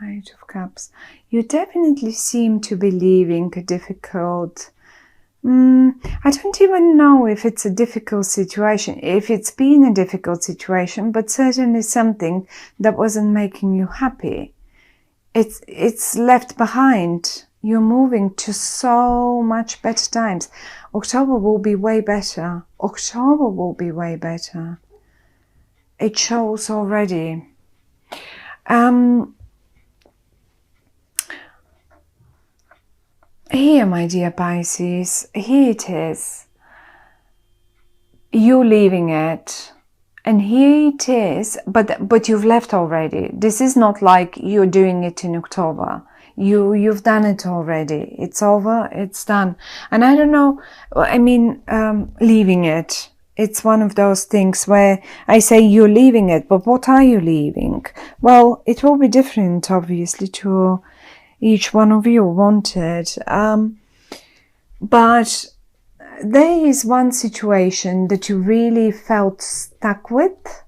Page of Cups. You definitely seem to be leaving a difficult... I don't even know if it's a difficult situation, if it's been a difficult situation, but certainly something that wasn't making you happy. It's left behind. You're moving to so much better times. October will be way better. October will be way better. It shows already. Here, my dear Pisces, here it is. You leaving it. And here it is, but you've left already. This is not like you're doing it in October. You've done it already. It's over, it's done. And I don't know, I mean, leaving it. It's one of those things where I say you're leaving it, but what are you leaving? Well, it will be different, obviously, to each one of you wanted. But there is one situation that you really felt stuck with,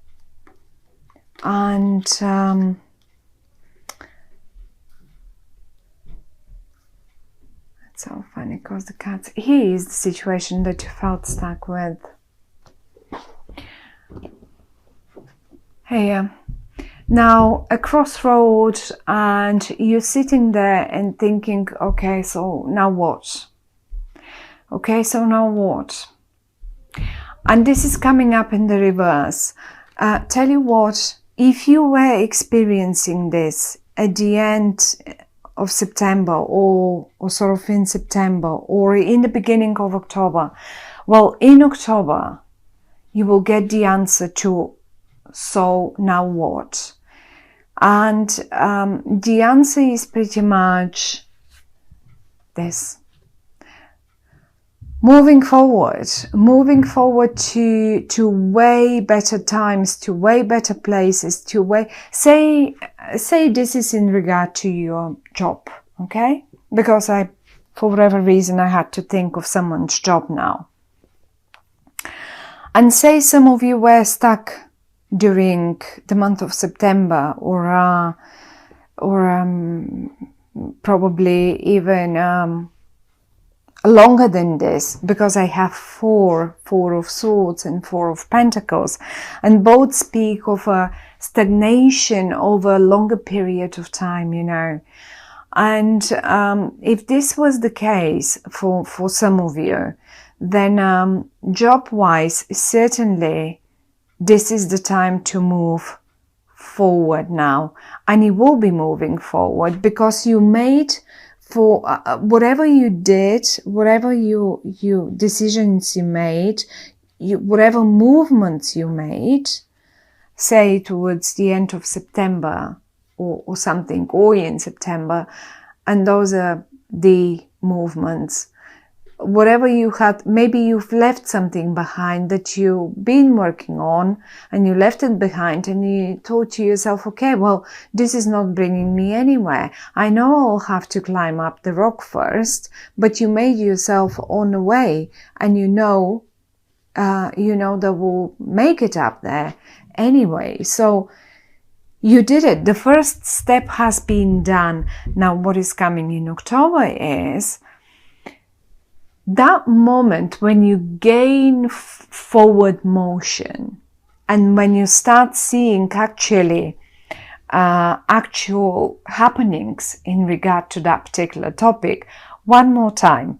and it's so funny because the cats. Here is the situation that you felt stuck with. Here, now a crossroad, and you're sitting there and thinking, okay, so now what? Okay, so now what? And this is coming up in the reverse. Tell you what, if you were experiencing this at the end of September or sort of in September or in the beginning of October, well, in October, you will get the answer to, so now what? And the answer is pretty much this. Moving forward to way better times, to way better places, to way, say this is in regard to your job, okay? Because for whatever reason, I had to think of someone's job now. And say some of you were stuck during the month of September or probably even longer than this, because I have four of swords and 4 of pentacles, and both speak of a stagnation over a longer period of time, you know. And if this was the case for some of you, then job-wise, certainly this is the time to move forward now, and you will be moving forward because you made for whatever you did, whatever you decisions you made, whatever movements you made, say towards the end of September or something, or in September, and those are the movements. Whatever you had, maybe you've left something behind that you've been working on, and you left it behind and you thought to yourself, okay, well, this is not bringing me anywhere. I know I'll have to climb up the rock first, but you made yourself on the way, and you know that will make it up there anyway. So you did it. The first step has been done. Now what is coming in October is that moment when you gain forward motion, and when you start seeing actual happenings in regard to that particular topic. One more time.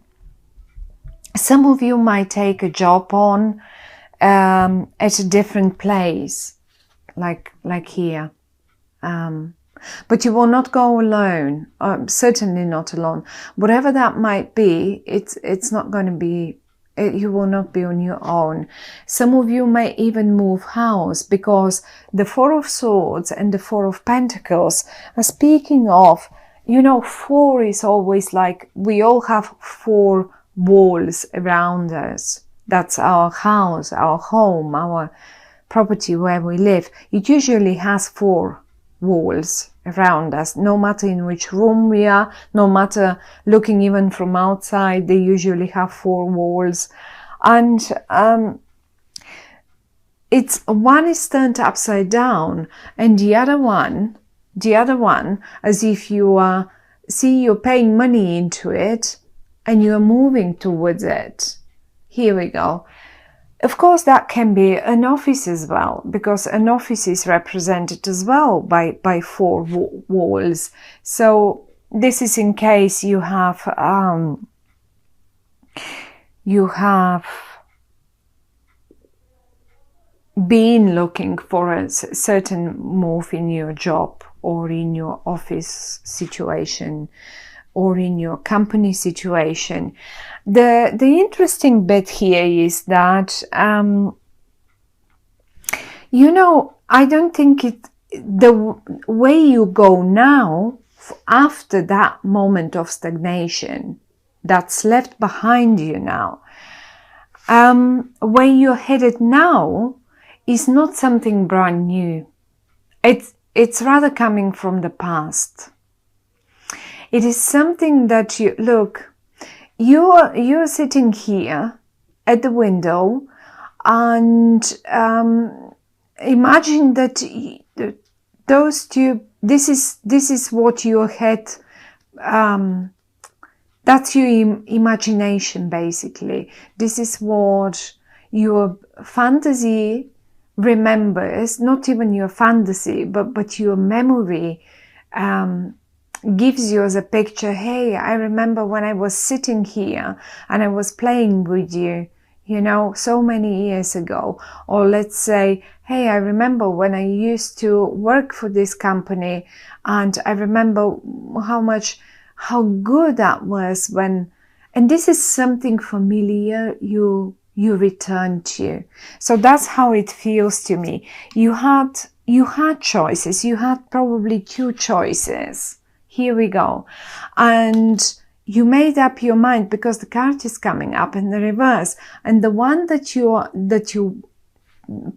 Some of you might take a job on at a different place, like here. But you will not go alone, certainly not alone. Whatever that might be, it's not going to be, you will not be on your own. Some of you may even move house, because the 4 of Swords and the 4 of Pentacles are speaking of, 4 is always like, we all have 4 walls around us. That's our house, our home, our property where we live. It usually has 4 walls around us, no matter in which room we are, no matter looking even from outside, they usually have 4 walls. And it's one is turned upside down, and the other one The other one, as if you are, see, you're paying money into it and you're moving towards it. Here we go. Of course, that can be an office as well, because an office is represented as well by four walls. So this is in case you have been looking for a certain move in your job or in your office situation or in your company situation. The interesting bit here is that, you know, I don't think the way you go now, after that moment of stagnation that's left behind you now, where you're headed now is not something brand new. It's rather coming from the past. It is something that you, look, you're sitting here at the window and imagine that those two, this is what your head, that's your imagination basically. This is what your fantasy remembers, not even your fantasy, but your memory gives you as a picture. Hey, I remember when I was sitting here and I was playing with you, you know, so many years ago. Or let's say, hey, I remember when I used to work for this company and I remember how good that was when, and this is something familiar you return to. So that's how it feels to me. You had choices. You had probably two choices. Here we go. And you made up your mind because the card is coming up in the reverse. And the one that you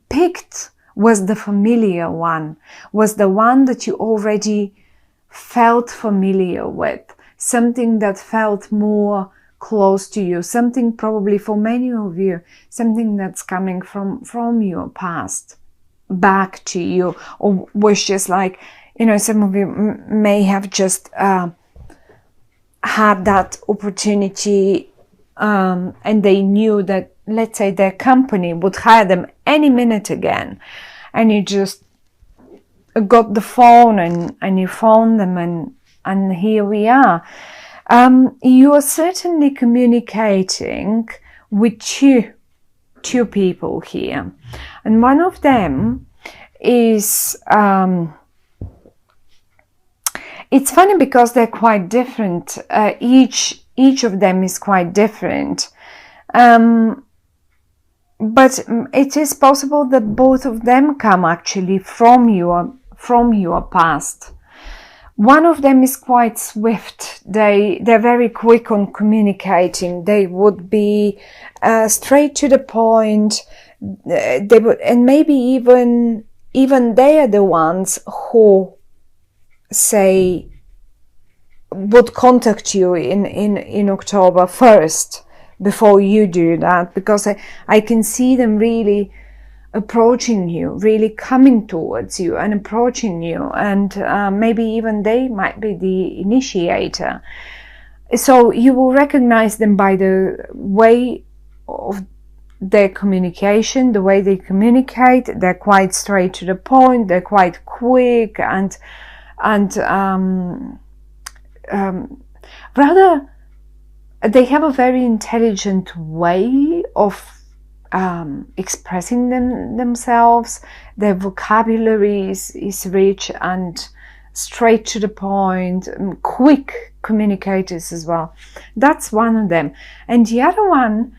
picked was the familiar one, was the one that you already felt familiar with, something that felt more close to you, something probably for many of you, something that's coming from your past back to you, or was just like, you know, some of you may have just had that opportunity and they knew that, let's say, their company would hire them any minute again, and you just got the phone and you phoned them and here we are. You are certainly communicating with two people here, and one of them is it's funny because they're quite different. Each of them is quite different, but it is possible that both of them come actually from your past. One of them is quite swift. They're very quick on communicating. They would be straight to the point. They would, and maybe even they are the ones who say would contact you in October first before you do that, because I can see them really approaching you, really coming towards you and approaching you, and maybe even they might be the initiator. So you will recognize them by the way of their communication, the way they communicate. They're quite straight to the point, they're quite quick, and rather they have a very intelligent way of expressing themselves. Their vocabulary is rich and straight to the point, quick communicators as well. That's one of them. And the other one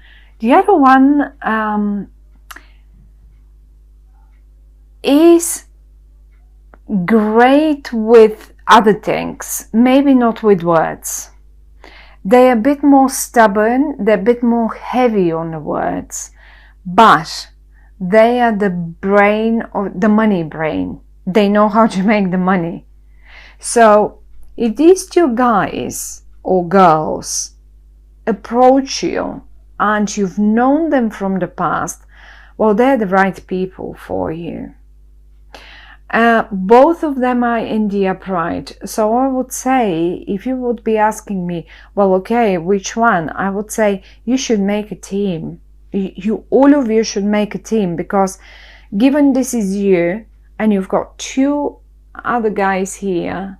is great with other things, maybe not with words. They're a bit more stubborn, they're a bit more heavy on the words, but they are the brain, or the money brain. They know how to make the money. So if these two guys or girls approach you and you've known them from the past, well, they're the right people for you. Both of them are in the upright. So I would say, if you would be asking me, well, okay, which one? I would say you should make a team. All of you should make a team, because given this is you and you've got two other guys here,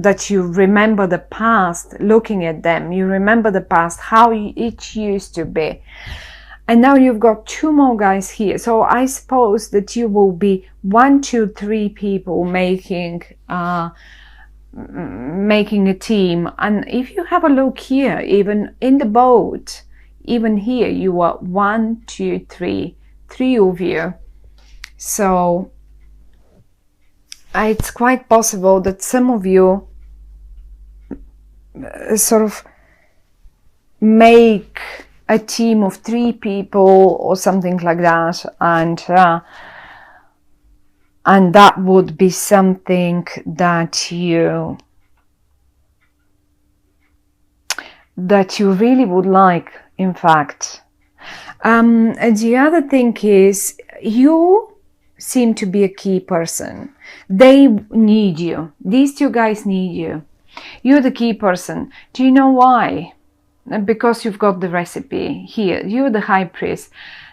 that you remember the past, looking at them, you remember the past, how it used to be. And now you've got two more guys here. So I suppose that you will be 1, 2, 3 people making a team. And if you have a look here, even in the boat, even here, you are 1, 2, 3 of you. So it's quite possible that some of you sort of make a team of 3 people or something like that, and that would be something that you really would like, in fact. And the other thing is, you seem to be a key person. They need you. These 2 guys need you. You're the key person. Do you know why? Because you've got the recipe here. You're the high priest.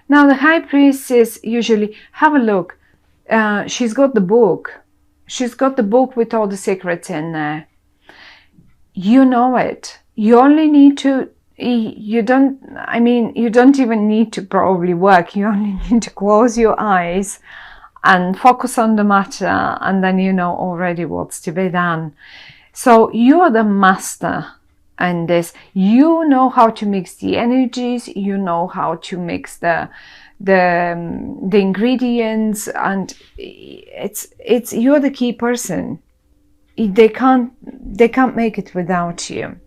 Now the high priestess usually, have a look. She's got the book. She's got the book with all the secrets in there. You know it. You only need to, you don't even need to probably work. You only need to close your eyes and focus on the matter, and then you know already what's to be done. So you're the master. And this, you know how to mix the energies, you know how to mix the ingredients, and it's you're the key person. They can't make it without you.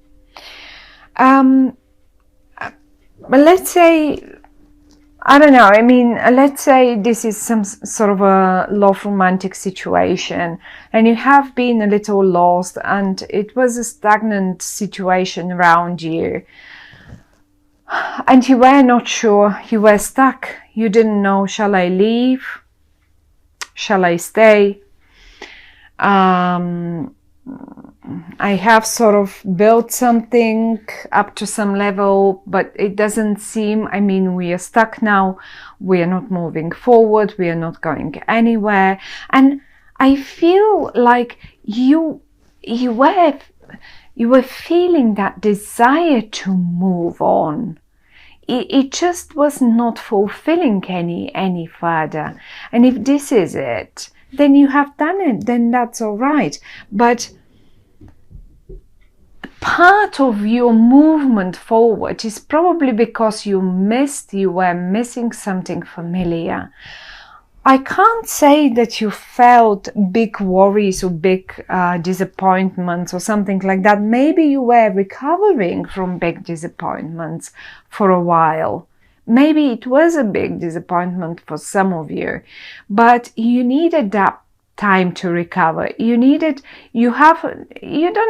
But let's say, I don't know, I mean, let's say this is some sort of a love romantic situation, and you have been a little lost, and it was a stagnant situation around you, and you were not sure, you were stuck, you didn't know, shall I leave? Shall I stay? I have sort of built something up to some level, but it doesn't seem, I mean, we are stuck now, we are not moving forward, we are not going anywhere. And I feel like you were feeling that desire to move on. It just was not fulfilling any further. And if this is it, then you have done it, then that's all right. But part of your movement forward is probably because you were missing something familiar. I can't say that you felt big worries or big disappointments or something like that. Maybe you were recovering from big disappointments for a while. Maybe it was a big disappointment for some of you, but you needed that time to recover. You don't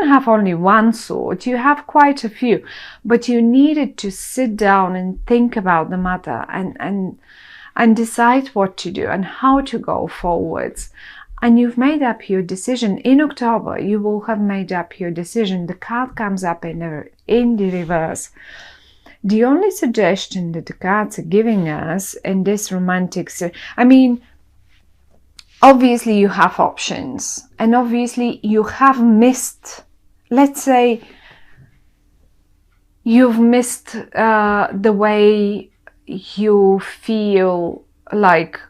have only one sword, you have quite a few, but you needed to sit down and think about the matter and decide what to do and how to go forwards. And you've made up your decision. In October, you will have made up your decision. The card comes up in the reverse. The only suggestion that the cards are giving us in this romantic, I mean, obviously you have options, and obviously you have missed, let's say, you've missed the way you feel like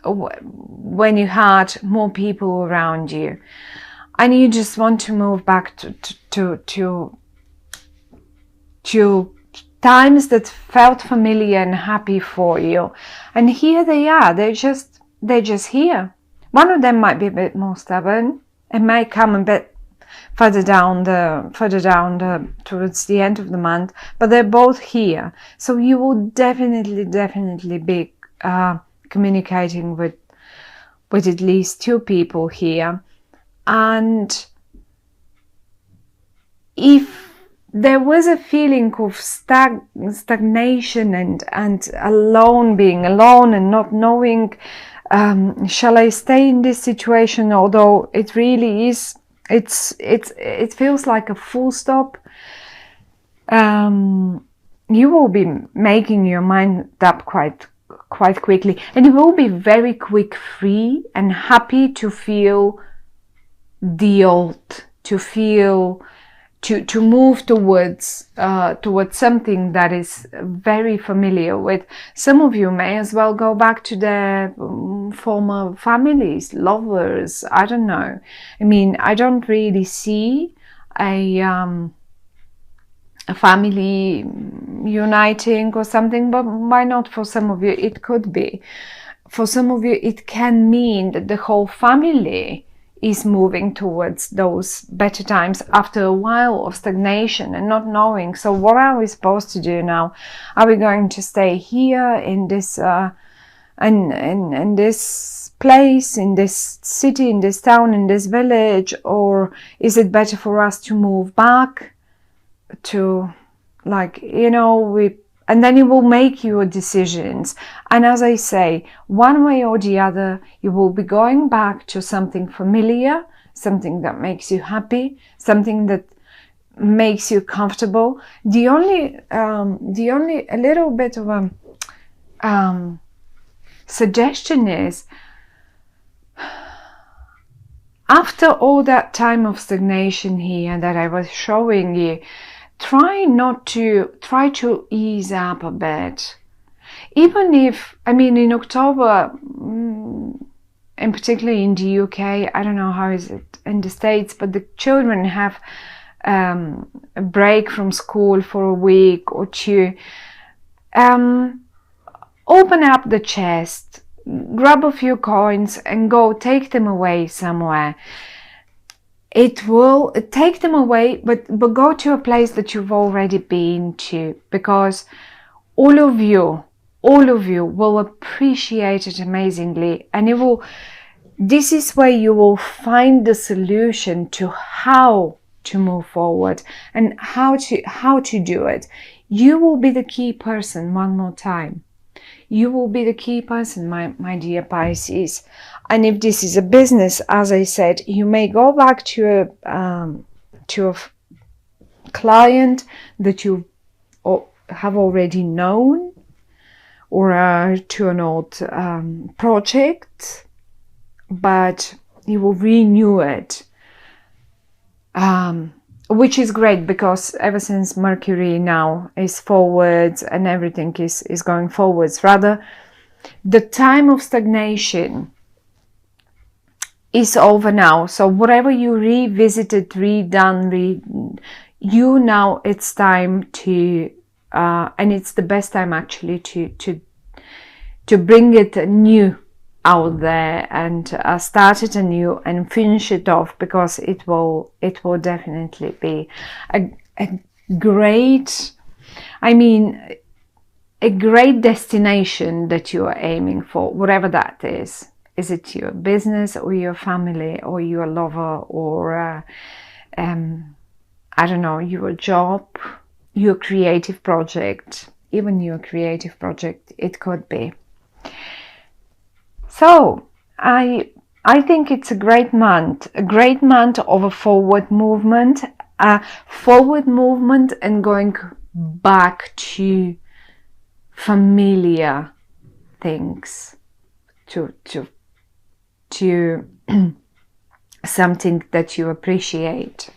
when you had more people around you, and you just want to move back to times that felt familiar and happy for you. And here they are, they're just here. One of them might be a bit more stubborn. It might come a bit further down towards the end of the month, but they're both here. So you will definitely be communicating with at least 2 people here. And if there was a feeling of stagnation and being alone and not knowing shall I stay in this situation? Although it really is, it feels like a full stop. You will be making your mind up quite quickly, and you will be very quick free and happy to feel the old, to feel, to move towards something that is very familiar with. Some of you may as well go back to their former families, lovers, I don't know. I mean, I don't really see a family uniting or something, but why not? For some of you it could be. For some of you it can mean that the whole family is moving towards those better times after a while of stagnation and not knowing. So what are we supposed to do now? Are we going to stay here in this in this place, in this city, in this town, in this village, or is it better for us to move back to, like, you know, and then you will make your decisions. And as I say, one way or the other, you will be going back to something familiar, something that makes you happy, something that makes you comfortable. The only a little bit of a suggestion is, after all that time of stagnation here that I was showing you, try to ease up a bit. Even if, I mean, in October, and particularly in the UK, I don't know how is it in the States, but the children have a break from school for a week or two. Open up the chest, grab a few coins and go take them away somewhere. It will take them away, but go to a place that you've already been to, because all of you will appreciate it amazingly, and this is where you will find the solution to how to move forward and how to do it. You will be the key person. One more time, you will be the key person, my dear Pisces. And if this is a business, as I said, you may go back to a client that you have already known, or to an old project, but you will renew it, which is great, because ever since Mercury now is forwards and everything is going forwards, rather, the time of stagnation is over now. So whatever you revisited, redone, you now, it's time to, and it's the best time actually to bring it new out there and start it anew and finish it off, because it will definitely be a great, I mean, a great destination that you are aiming for, whatever that is. Is it your business or your family or your lover, or I don't know, your job, your creative project, even your creative project, it could be. So I think it's a great month of a forward movement and going back to familiar things, to something that you appreciate.